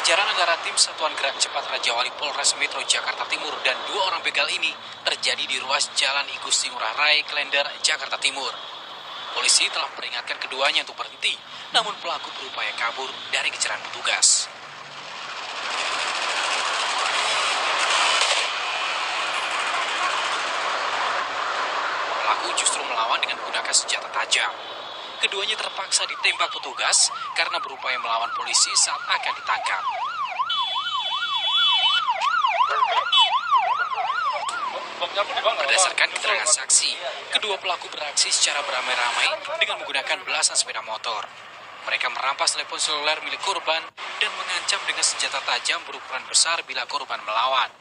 Pengejaran antara tim Satuan Gerak Cepat Raja Wali Polres Metro Jakarta Timur dan dua orang begal ini terjadi di ruas Jalan I Gusti Ngurah Rai, Klender, Jakarta Timur. Polisi telah memperingatkan keduanya untuk berhenti, namun pelaku berupaya kabur dari kejaran petugas. Pelaku justru melawan dengan menggunakan senjata tajam. Keduanya terpaksa ditembak petugas karena berupaya melawan polisi saat akan ditangkap. Berdasarkan keterangan saksi, kedua pelaku beraksi secara beramai-ramai dengan menggunakan belasan sepeda motor. Mereka merampas telepon seluler milik korban dan mengancam dengan senjata tajam berukuran besar bila korban melawan.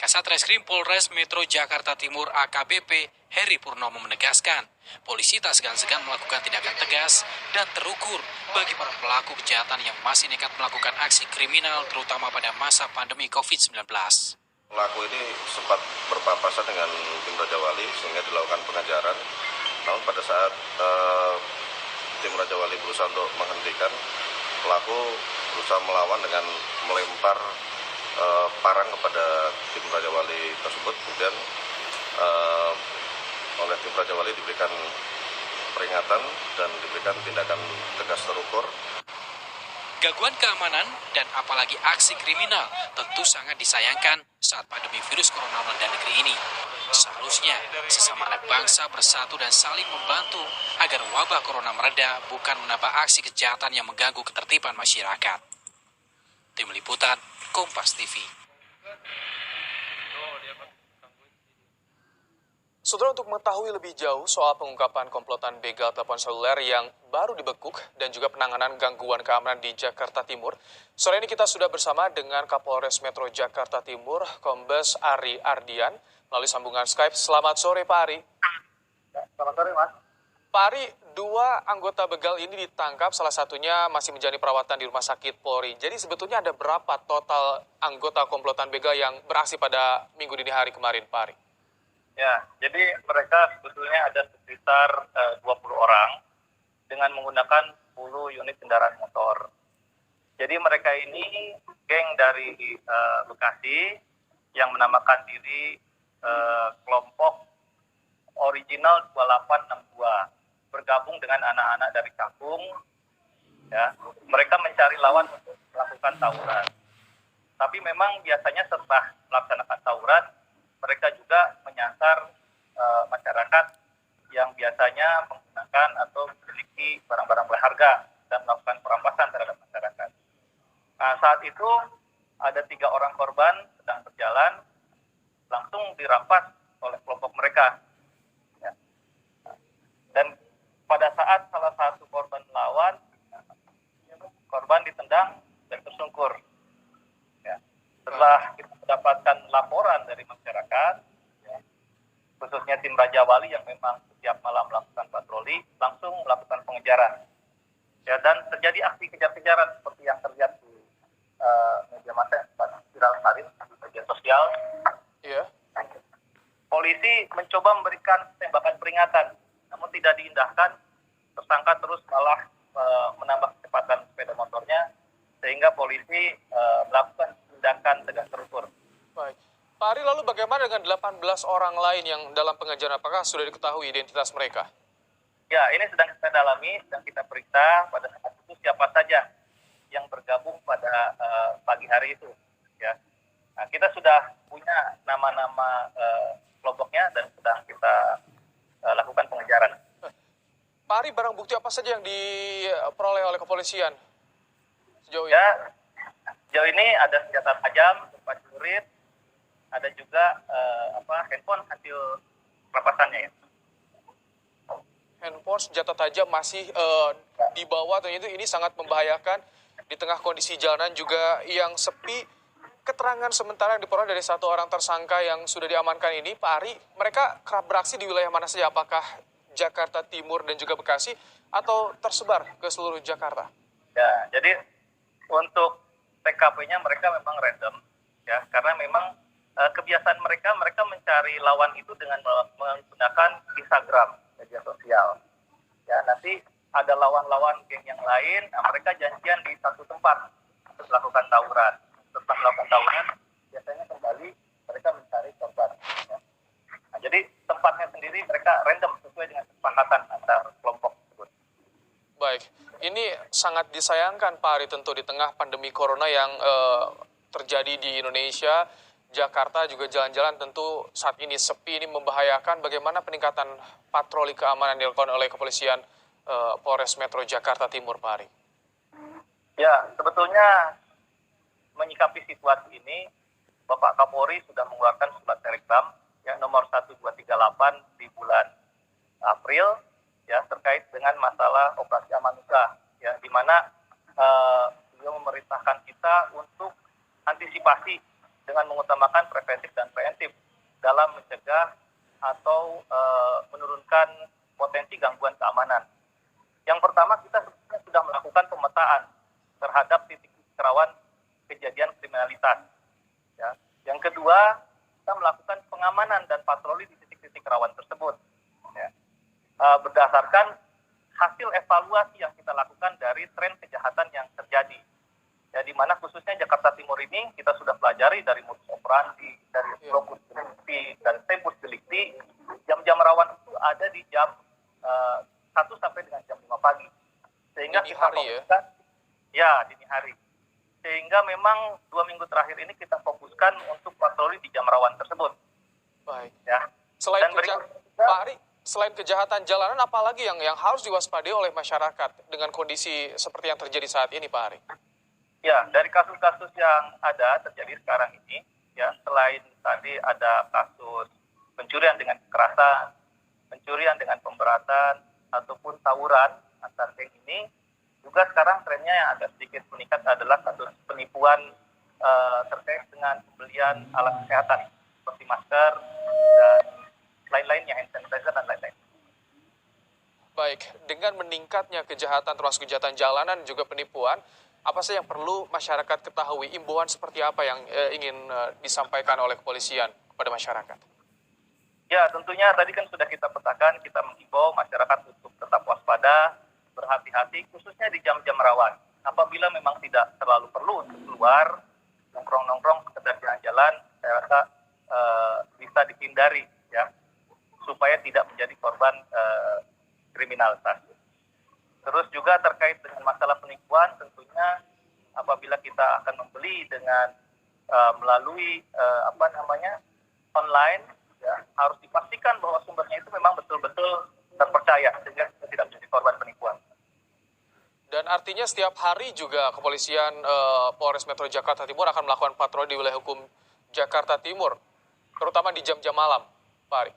Kasat Reskrim Polres Metro Jakarta Timur AKBP Heri Purnomo menegaskan, polisi tak segan-segan melakukan tindakan tegas dan terukur bagi para pelaku kejahatan yang masih nekat melakukan aksi kriminal terutama pada masa pandemi COVID-19. Pelaku ini sempat berpapasan dengan tim Raja Wali sehingga dilakukan pengejaran. Namun pada saat tim Raja Wali berusaha untuk menghentikan, pelaku berusaha melawan dengan melempar parang kepada tim Raja Wali tersebut. Kemudian oleh tim Raja Wali diberikan peringatan dan diberikan tindakan tegas terukur. Gangguan keamanan dan apalagi aksi kriminal tentu sangat disayangkan saat pandemi virus corona melanda negeri ini. Seharusnya sesama anak bangsa bersatu dan saling membantu agar wabah corona mereda, bukan menambah aksi kejahatan yang mengganggu ketertiban masyarakat. Tim Liputan Kompas TV. Saudara, untuk mengetahui lebih jauh soal pengungkapan komplotan begal telepon seluler yang baru dibekuk dan juga penanganan gangguan keamanan di Jakarta Timur, sore ini kita sudah bersama dengan Kapolres Metro Jakarta Timur, Kombes Ari Ardian, melalui sambungan Skype. Selamat sore, Pak Ari. Selamat sore, Mas. Pak Ari, dua anggota begal ini ditangkap, salah satunya masih menjalani perawatan di Rumah Sakit Polri. Jadi sebetulnya ada berapa total anggota komplotan begal yang beraksi pada minggu dini hari kemarin, Pak Ari? Ya, jadi mereka sebetulnya ada sekitar 20 orang dengan menggunakan 10 unit kendaraan motor. Jadi mereka ini geng dari Bekasi yang menamakan diri kelompok original 2862, bergabung dengan anak-anak dari Cakung. Ya, mereka mencari lawan untuk melakukan tawuran. Tapi memang biasanya setelah melaksanakan tawuran, mereka juga menyasar masyarakat yang biasanya menggunakan atau memiliki barang-barang berharga dan melakukan perampasan terhadap masyarakat. Nah, saat itu ada 3 orang korban sedang berjalan, langsung dirampas oleh kelompok mereka. Ya. Dan pada saat salah satu korban melawan, korban ditendang dan tersungkur. Ya. Setelah kita mendapatkan laporan dari masyarakat, ya, khususnya tim Raja Wali yang memang setiap malam melakukan patroli, langsung melakukan pengejaran. Ya, dan terjadi aksi kejar-kejaran seperti yang terlihat di media massa yang viral kemarin di media sosial. Iya. Polisi mencoba memberikan tembakan peringatan, namun tidak diindahkan. Tersangka terus malah menambah kecepatan sepeda motornya, sehingga polisi melakukan tindakan tegas terukur. Baik. Pak Ari, lalu bagaimana dengan 18 orang lain yang dalam pengejaran? Apakah sudah diketahui identitas mereka? Ya, ini sedang kita dalami, sedang kita periksa pada saat itu siapa saja yang bergabung pada pagi hari itu. Ya, nah, kita sudah punya nama-nama kelompoknya dan sedang kita lakukan pengejaran. Pak Ari, barang bukti apa saja yang diperoleh oleh kepolisian sejauh ini? Ya, sejauh ini ada senjata tajam, celurit, ada juga handphone hasil rampasannya ya. Handphone, senjata tajam masih dibawa, ternyata ini sangat membahayakan di tengah kondisi jalanan juga yang sepi. Keterangan sementara yang diperoleh dari satu orang tersangka yang sudah diamankan ini, Pak Ari, mereka kerap beraksi di wilayah mana saja? Apakah Jakarta Timur dan juga Bekasi atau tersebar ke seluruh Jakarta? Ya, jadi untuk TKP-nya mereka memang random, ya, karena memang kebiasaan mereka mencari lawan itu dengan menggunakan Instagram, media sosial. Ya, nanti ada lawan-lawan geng yang lain, nah mereka janjian di satu tempat untuk melakukan tawuran. Setelah melakukan tawuran, biasanya kembali mereka mencari korban. Ya. Nah, jadi tempatnya sendiri mereka random sesuai dengan kesepakatan antar kelompok tersebut. Baik, ini sangat disayangkan Pak Ari tentu di tengah pandemi corona yang terjadi di Indonesia, Jakarta juga jalan-jalan tentu saat ini sepi, ini membahayakan. Bagaimana peningkatan patroli keamanan dilakukan oleh kepolisian Polres Metro Jakarta Timur, Pak Ari? Ya, sebetulnya menyikapi situasi ini, Bapak Kapolri sudah mengeluarkan surat telegram ya nomor 1238 di bulan April ya terkait dengan masalah operasi Amanusa ya di mana beliau memerintahkan kita untuk antisipasi dengan mengutamakan preventif dan preemptif dalam mencegah atau menurunkan potensi gangguan keamanan. Yang pertama, kita sebetulnya sudah melakukan pemetaan terhadap titik-titik rawan kejadian kriminalitas. Ya. Yang kedua, kita melakukan pengamanan dan patroli di titik-titik rawan tersebut. Ya. Berdasarkan hasil evaluasi yang kita lakukan dari tren kejahatan yang terjadi. Ya, di mana khususnya Jakarta Timur ini kita sudah pelajari dari modus operandi, dari locus delicti, dan tempus delicti, jam-jam rawan itu ada di jam 1 sampai dengan jam 5 pagi. Sehingga dini kita hari fokuskan, ya dini hari. Sehingga memang 2 minggu terakhir ini kita fokuskan untuk patroli di jam rawan tersebut. Baik. Ya. Selain Dan Pak Ari, selain kejahatan jalanan, apalagi yang harus diwaspadai oleh masyarakat dengan kondisi seperti yang terjadi saat ini, Pak Ari? Ya, dari kasus-kasus yang ada terjadi sekarang ini, ya selain tadi ada kasus pencurian dengan kekerasan, pencurian dengan pemberatan, ataupun tawuran antar geng ini, juga sekarang trennya yang agak sedikit meningkat adalah kasus penipuan terkait dengan pembelian alat kesehatan seperti masker dan lain-lainnya, hand sanitizer dan lain-lain. Baik, dengan meningkatnya kejahatan termasuk kejahatan jalanan juga penipuan, apa sih yang perlu masyarakat ketahui? Imbauan seperti apa yang ingin disampaikan oleh kepolisian kepada masyarakat? Ya, tentunya tadi kan sudah kita petakan, kita mengimbau masyarakat untuk tetap waspada, berhati-hati, khususnya di jam-jam rawan. Apabila memang tidak terlalu perlu untuk keluar, nongkrong-nongkrong, sekedar jalan-jalan, saya rasa bisa dihindari, ya, supaya tidak menjadi korban kriminalitas. Terus juga terkait dengan masalah penipuan, tentunya apabila kita akan membeli dengan melalui online, ya, harus dipastikan bahwa sumbernya itu memang betul-betul terpercaya sehingga kita tidak menjadi korban penipuan. Dan artinya setiap hari juga kepolisian Polres Metro Jakarta Timur akan melakukan patroli di wilayah hukum Jakarta Timur, terutama di jam-jam malam, Pak Ari.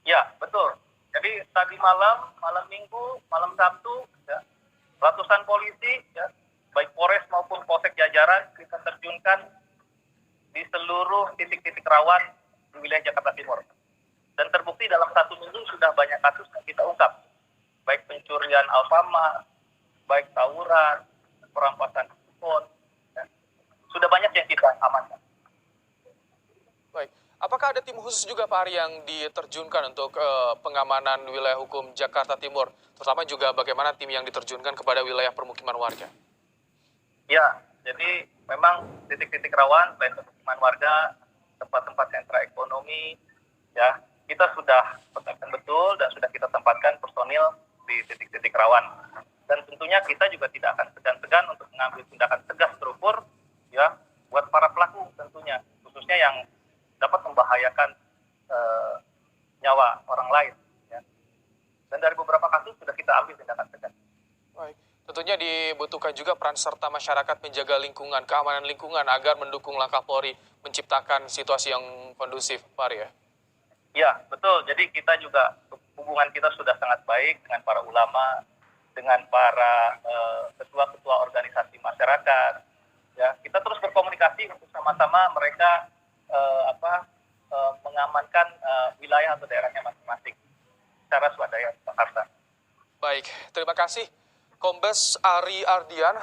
Ya, betul. Jadi tadi malam Minggu, malam Sabtu, ya, ratusan polisi, ya, baik Polres maupun Polsek jajaran kita terjunkan di seluruh titik-titik rawan di wilayah Jakarta Timur. Dan terbukti dalam 1 minggu sudah banyak kasus yang kita ungkap, baik pencurian Alfamart, baik tawuran, perampasan handphone, ya. Sudah banyak yang kita amankan. Baik. Apakah ada tim khusus juga Pak Ari yang diterjunkan untuk pengamanan wilayah hukum Jakarta Timur? Terutama juga bagaimana tim yang diterjunkan kepada wilayah permukiman warga? Ya, jadi memang titik-titik rawan, selain permukiman warga, tempat-tempat sentra ekonomi, ya kita sudah petakan betul dan sudah kita tempatkan personil di titik-titik rawan. Dan tentunya kita juga tidak akan segan-segan untuk mengambil tindakan tegas terukur, ya, buat para pelaku tentunya, khususnya yang dapat membahayakan nyawa orang lain. Ya. Dan dari beberapa kasus sudah kita ambil tindakan tegas. Baik. Tentunya dibutuhkan juga peran serta masyarakat menjaga lingkungan, keamanan lingkungan agar mendukung langkah Polri menciptakan situasi yang kondusif, Pak Ari, ya? Ya, betul. Jadi kita juga, hubungan kita sudah sangat baik dengan para ulama, dengan para ketua-ketua organisasi masyarakat. Ya, kita terus berkomunikasi untuk sama-sama mereka mengamankan wilayah atau daerahnya masing-masing secara swadaya Jakarta. Baik, terima kasih Kombes Ari Ardian.